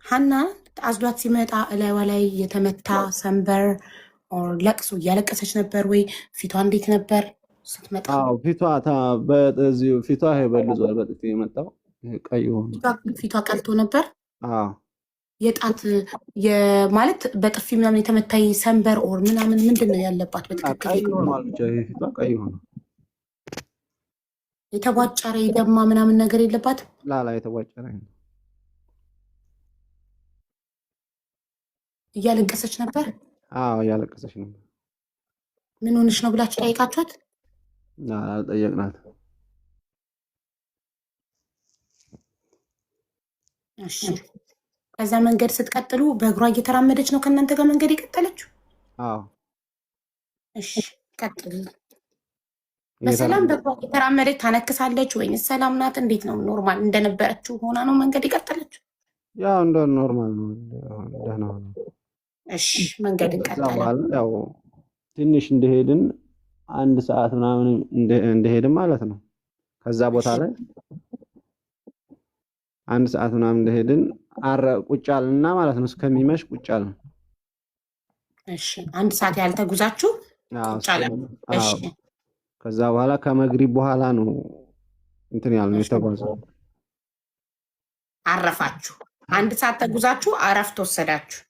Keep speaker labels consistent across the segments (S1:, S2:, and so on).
S1: ሀና አዝሏት ሲመጣ እላይዋ ላይ የተመታ ሰንበር ኦር ለቅሶ እያለቀሰች ነበር ወይ? ፊቷ እንዴት ነበር ስትመጣ?
S2: አዎ በዚሁ ፊቷ በልዟል። በጥፊ የመጣው ቀይ ሆኖ
S1: ፊቷ ቀልቶ ነበር።
S2: አዎ
S1: የጣት ማለት በጥፊ ምናምን የተመታይ ሰንበር ኦር ምናምን ምንድን ነው ያለባት? በትክክል
S2: ቀይ ሆኗል። ብቻ ፊቷ ቀይ ሆኖ
S1: የተቧጨረ የደማ ምናምን ነገር የለባት።
S2: ላላ የተቧጨረ
S1: እያለቀሰች ነበር።
S2: አዎ እያለቀሰች ነበር።
S1: ምን ሆነሽ ነው ብላችሁ ጠይቃችኋት?
S2: አልጠየቅናት።
S1: እሺ ከዛ መንገድ ስትቀጥሉ በእግሯ እየተራመደች ነው ከእናንተ ጋር መንገድ የቀጠለችው?
S2: አዎ
S1: እሺ ቀጥል። በሰላም በእግሯ እየተራመደች ታነክሳለች ወይንስ ሰላም ናት? እንዴት ነው? ኖርማል እንደነበረችው ሆና ነው መንገድ የቀጠለችው?
S2: ያው እንደ ኖርማል ነው፣ ደህና ነው።
S1: እሺ መንገድ እንቀጥላለን።
S2: ያው ትንሽ እንደሄድን 1 ሰዓት ምናምን እንደሄድን ማለት ነው። ከዛ ቦታ ላይ 1 ሰዓት ምናምን እንደሄድን ቁጭ አልንና ማለት ነው። እስከሚመሽ ቁጭ አልን።
S1: እሺ 1 ሰዓት ያልተጉዛችሁ ቁጭ አልን። እሺ
S2: ከዛ በኋላ ከመግሪብ በኋላ ነው እንትን ያልነው የተጓዘው።
S1: አረፋችሁ። 1 ሰዓት ተጉዛችሁ አረፍት ወሰዳችሁ።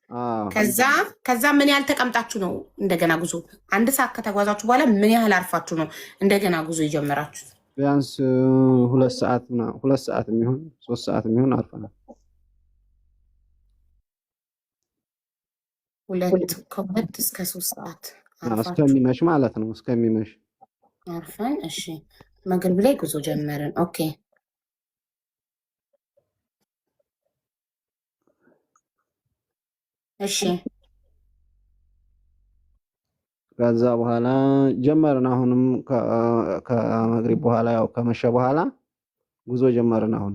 S1: ከዛ ምን ያህል ተቀምጣችሁ ነው እንደገና ጉዞ? 1 ሰዓት ከተጓዛችሁ በኋላ ምን ያህል አርፋችሁ ነው እንደገና ጉዞ የጀመራችሁት?
S2: ቢያንስ 2 ሰዓት የሚሆን 3 ሰዓት የሚሆን አርፈናል።
S1: ከሁለት እስከ 3 ሰዓት
S2: እስከሚመሽ ማለት ነው። እስከሚመሽ
S1: አርፈን እሺ መግሪብ ላይ ጉዞ ጀመርን። ኦኬ እሺ
S2: ከዛ በኋላ ጀመርን። አሁንም ከመግሪብ በኋላ ያው ከመሸ በኋላ ጉዞ ጀመርን። አሁን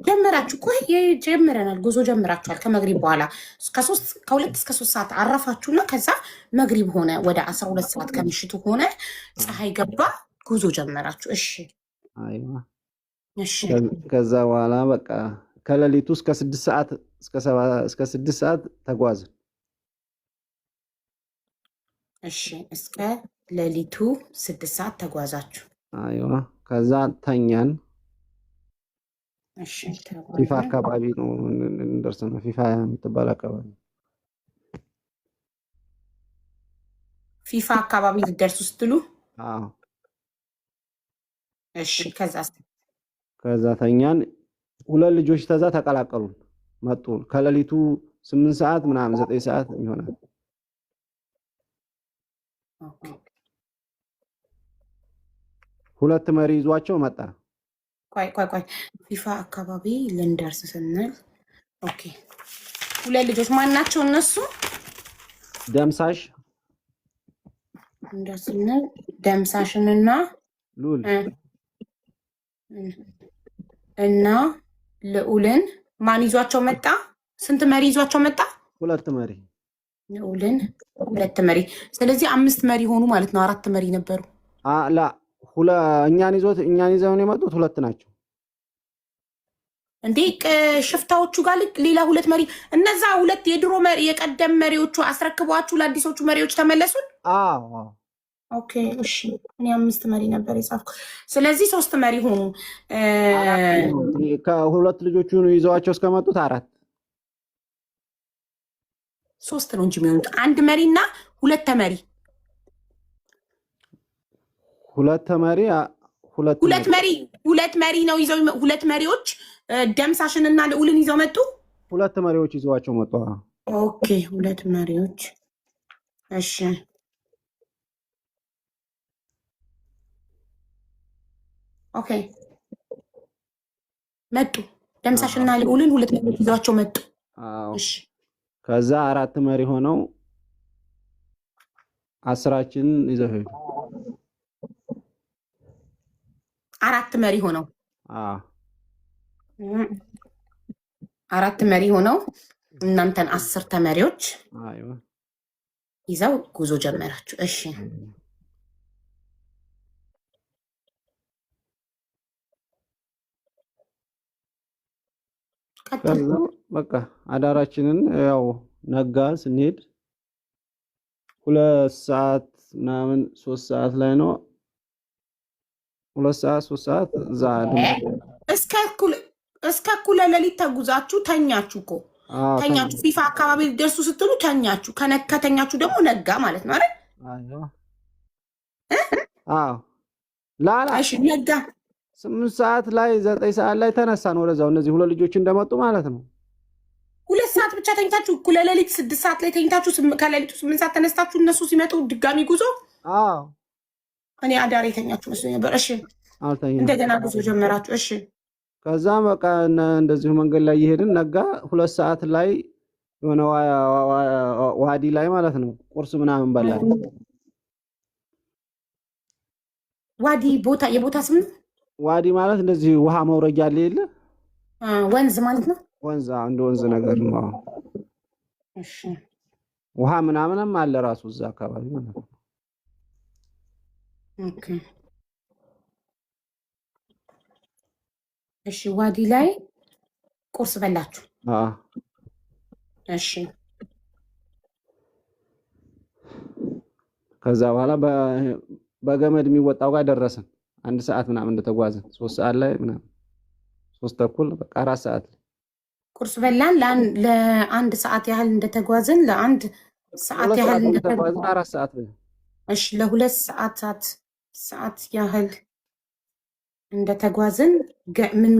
S1: ጀመራችሁ እኮ ጀምረናል። ጉዞ ጀምራችኋል። ከመግሪብ በኋላ ከ2 እስከ 3 ሰዓት አረፋችሁና ከዛ መግሪብ ሆነ፣ ወደ 12 ሰዓት ከምሽቱ ሆነ፣ ፀሐይ ገባ፣ ጉዞ ጀመራችሁ። እሺ
S2: አይዋ
S1: እሺ
S2: ከዛ በኋላ በቃ ከሌሊቱ እስከ 6 ሰዓት እስከ 6 ሰዓት ተጓዝን።
S1: እሺ እስከ ሌሊቱ 6 ሰዓት ተጓዛችሁ።
S2: አይዋ ከዛ ተኛን።
S1: እሺ
S2: ፊፋ አካባቢ ነው እንደርስ ነው። ፊፋ የምትባል አካባቢ
S1: ፊፋ አካባቢ ልደርሱ ስትሉ
S2: አዎ
S1: እሺ
S2: ከዛ ተኛን። 2 ልጆች ተዛ ተቀላቀሉን መጡ። ከሌሊቱ 8 ሰዓት ምናምን 9 ሰዓት ይሆናል። ሁለት መሪ ይዟቸው መጣ።
S1: ቆይ ፊፋ አካባቢ ልንደርስ ስንል ኦኬ 2 ልጆች ማን ናቸው እነሱ?
S2: ደምሳሽ
S1: እንደስንል ደምሳሽንና
S2: ሉል
S1: እና ልዑልን ማን ይዟቸው መጣ? ስንት መሪ ይዟቸው መጣ?
S2: 2 መሪ።
S1: ልዑልን 2 መሪ። ስለዚህ 5 መሪ ሆኑ ማለት ነው። 4 መሪ ነበሩ።
S2: ላ እኛን ይዘው የመጡት 2 ናቸው
S1: እንዴ? ሽፍታዎቹ ጋር ሌላ 2 መሪ። እነዛ 2 የድሮ መሪ የቀደም መሪዎቹ አስረክቧችሁ ለአዲሶቹ መሪዎች ተመለሱን?
S2: አዎ
S1: ኦኬ እሺ። እኔ 5 መሪ ነበር የጻፍኩ። ስለዚህ 3 መሪ ሆኑ።
S2: ከ2 ልጆቹን ይዘዋቸው እስከመጡት 4
S1: 3 ነው እንጂ የሚሆኑት 1 መሪና 2 ተመሪ
S2: 2 ተመሪ
S1: 2 መሪ ነው ይዘው 2 መሪዎች ደምሳሽንና ልዑልን ይዘው መጡ።
S2: 2 መሪዎች ይዘዋቸው መጡ።
S1: ኦኬ 2 መሪዎች እሺ። ኦኬ መጡ። ደምሳሽንና ልዑልን 2 መሪዎች ይዘዋቸው መጡ። እሺ
S2: ከዛ 4 መሪ ሆነው 10ችን ይዘው ሄዱ።
S1: 4 መሪ ሆነው 4 መሪ ሆነው እናንተን 10 ተመሪዎች ይዘው ጉዞ ጀመራችሁ። እሺ ቀጥል።
S2: በቃ አዳራችንን ያው ነጋ ስንሄድ 2 ሰዓት ምናምን 3 ሰዓት ላይ ነው 2 ሰዓት 3 ሰዓት እዛ
S1: እስከ እኩለ ሌሊት ተጉዛችሁ ተኛችሁ እኮ ተኛችሁ። ፊፋ አካባቢ ደርሱ ስትሉ ተኛችሁ። ከተኛችሁ ደግሞ ነጋ ማለት ነው አይደል?
S2: አዎ ላላ
S1: እሺ ነጋ
S2: 8 ሰዓት ላይ 9 ሰዓት ላይ ተነሳን ወደዛው እነዚህ ሁለት ልጆች እንደመጡ ማለት ነው።
S1: 2 ሰዓት ብቻ ተኝታችሁ እኩለ ሌሊት 6 ሰዓት ላይ ተኝታችሁ ከሌሊቱ 8 ሰዓት ተነስታችሁ እነሱ ሲመጡ ድጋሚ ጉዞ።
S2: አዎ
S1: እኔ አዳር የተኛችሁ መስሎኝ ነበር። እሺ
S2: አልተኛም።
S1: እንደገና ጉዞ ጀመራችሁ። እሺ
S2: ከዛ በቃ እንደዚሁ መንገድ ላይ እየሄድን ነጋ 2 ሰዓት ላይ የሆነ ዋዲ ላይ ማለት ነው ቁርስ ምናምን በላን።
S1: ዋዲ ቦታ የቦታ ስም ነው።
S2: ዋዲ ማለት እንደዚህ ውሃ መውረጃ አለ የለ
S1: ወንዝ ማለት ነው።
S2: ወንዝ እንደ ወንዝ ነገር ነው።
S1: እሺ
S2: ውሃ ምናምንም አለ ራሱ እዛ አካባቢ ማለት ነው።
S1: ኦኬ እሺ ዋዲ ላይ ቁርስ በላችሁ። እሺ
S2: ከዛ በኋላ በገመድ የሚወጣው ጋር ደረስን። 1 ሰዓት ምናምን እንደተጓዝን 3 ሰዓት ላይ ምናምን 3 ተኩል በቃ 4 ሰዓት
S1: ቁርስ በላን። ለ1 ሰዓት ያህል እንደተጓዝን ለ1 ሰዓት ያህል እንደተጓዝን
S2: 4 ሰዓት።
S1: እሺ ለ2 ሰዓት ያህል እንደተጓዝን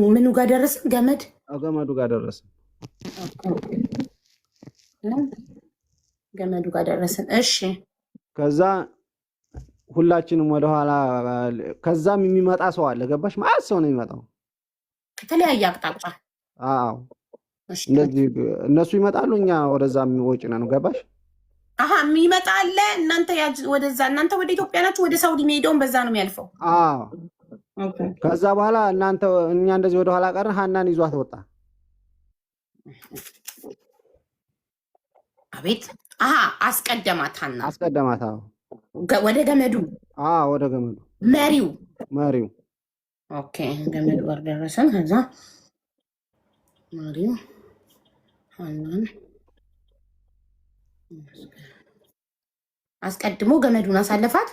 S1: ምኑ ጋር ደረስን?
S2: ገመዱ ጋር ደረስን።
S1: ገመዱ ጋር ደረስን። እሺ
S2: ከዛ ሁላችንም ወደኋላ ከዛም የሚመጣ ሰው አለ። ገባሽ? ማለት ሰው ነው የሚመጣው
S1: ከተለያየ አቅጣጫ።
S2: አዎ እንደዚህ እነሱ ይመጣሉ፣ እኛ ወደዛም ወጪ ነን። ገባሽ?
S1: የሚመጣ አለ። እናንተ ወደዛ እናንተ ወደ ኢትዮጵያ ናችሁ፣ ወደ ሳውዲ የሚሄደውን በዛ ነው የሚያልፈው።
S2: አዎ ከዛ በኋላ እኛ እንደዚህ ወደኋላ ቀርን። ሀናን ይዟት ወጣ።
S1: አቤት አስቀደማት። ሀና
S2: አስቀደማት።
S1: ወደ ገመዱ
S2: ወደ ገመዱ
S1: መሪው ኦኬ ገመዱ ጋር ደረሰን። ከዛ መሪው ሀናን አስቀድሞ ገመዱን አሳለፋት።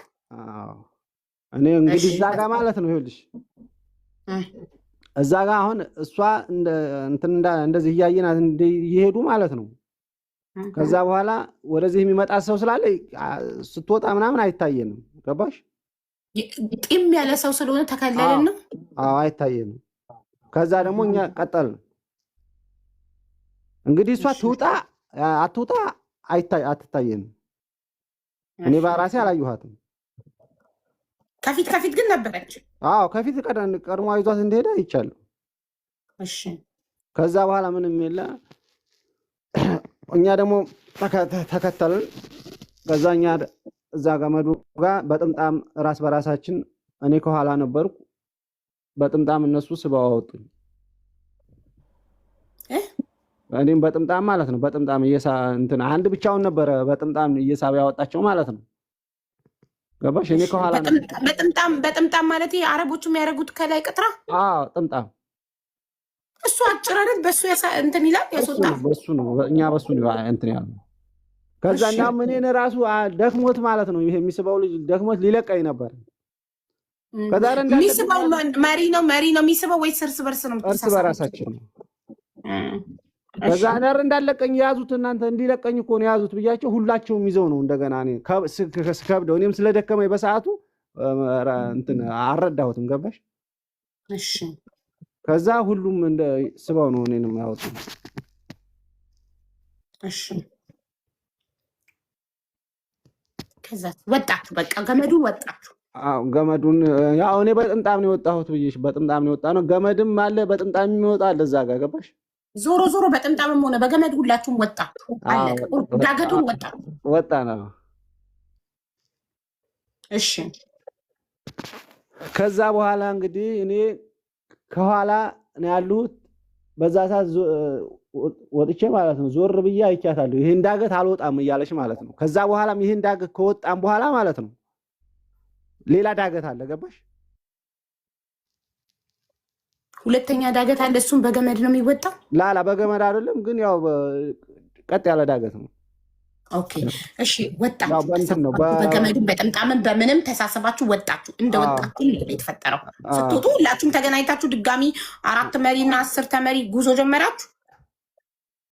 S2: እኔ እንግዲህ እዛ ጋር ማለት ነው ይኸውልሽ፣ እዛ ጋር አሁን እሷ እንደዚህ እያየናት እየሄዱ ማለት ነው። ከዛ በኋላ ወደዚህ የሚመጣ ሰው ስላለ ስትወጣ ምናምን አይታየንም። ገባሽ?
S1: ጢም ያለ ሰው ስለሆነ ተከለልን ነው።
S2: አይታየንም። ከዛ ደግሞ እኛ ቀጠልን። እንግዲህ እሷ ትውጣ አትውጣ አትታየንም። እኔ በራሴ አላየኋትም።
S1: ከፊት ግን ነበረች።
S2: ከፊት ቀድሞ ይዟት እንደሄደ አይቻለሁ።
S1: እሺ
S2: ከዛ በኋላ ምንም የለ። እኛ ደግሞ ተከተልን። ከዛ እኛ እዛ ገመዱ ጋር በጥምጣም ራስ በራሳችን እኔ ከኋላ ነበርኩ። በጥምጣም እነሱ ስበው አወጡኝ። እኔም በጥምጣም ማለት ነው። በጥምጣም አንድ ብቻውን ነበረ በጥምጣም እየሳበ ያወጣቸው ማለት ነው። ገባሽ? እኔ ከኋላ
S1: በጥምጣም ማለት አረቦቹ የሚያደርጉት ከላይ ቅጥራ።
S2: ጥምጣም
S1: እሱ አጭር አይደል? በሱ እንትን ይላል ያስወጣ።
S2: በሱ ነው እኛ በሱ ነው እንትን ያለው። ከዛ እና እኔን ራሱ ደክሞት ማለት ነው። ይሄ የሚስበው ልጅ ደክሞት ሊለቀኝ ነበር። ከዛ
S1: የሚስበው መሪ ነው የሚስበው ወይስ እርስ በርስ ነው?
S2: እርስ በራሳችን ነው። ከዛ ነር እንዳለቀኝ ያዙት። እናንተ እንዲለቀኝ እኮ ነው ያዙት ብያቸው ሁላቸውም ይዘው ነው እንደገና እኔ ከብደው እኔም ስለደከመኝ በሰዓቱ እንትን አልረዳሁትም። ገባሽ?
S1: እሺ
S2: ከዛ ሁሉም እንደ ስበው ነው እኔንም ያወጡ።
S1: እሺ ከዛ ወጣችሁ፣ በቃ ገመዱ ወጣችሁ።
S2: ገመዱን ያው እኔ በጥምጣም ነው የወጣሁት ብዬሽ፣ በጥምጣም ነው የወጣነው። ገመድም አለ በጥምጣም የሚወጣ አለ እዛ ጋር። ገባሽ?
S1: ዞሮ በጥምጣምም ሆነ በገመድ ሁላችሁም ወጣችሁ። አለቀ። ዳገቱን
S2: ወጣ ነው።
S1: እሺ
S2: ከዛ በኋላ እንግዲህ እኔ ከኋላ ነው ያሉት። በዛ ሰዓት ወጥቼ ማለት ነው ዞር ብዬ አይቻታለሁ። ይሄን ዳገት አልወጣም እያለች ማለት ነው። ከዛ በኋላም ይሄን ዳገት ከወጣም በኋላ ማለት ነው ሌላ ዳገት አለ። ገባሽ?
S1: ሁለተኛ ዳገት አለ። እሱም በገመድ ነው የሚወጣው።
S2: ላላ በገመድ አይደለም ግን ያው ቀጥ ያለ ዳገት ነው።
S1: ኦኬ እሺ፣ ወጣችሁ በገመድም በጥምጣምም በምንም ተሳሰባችሁ ወጣችሁ። እንደ ወጣችሁ ነው የተፈጠረው። ስትወጡ ሁላችሁም ተገናኝታችሁ ድጋሚ 4 መሪና 10 ተመሪ ጉዞ ጀመራችሁ።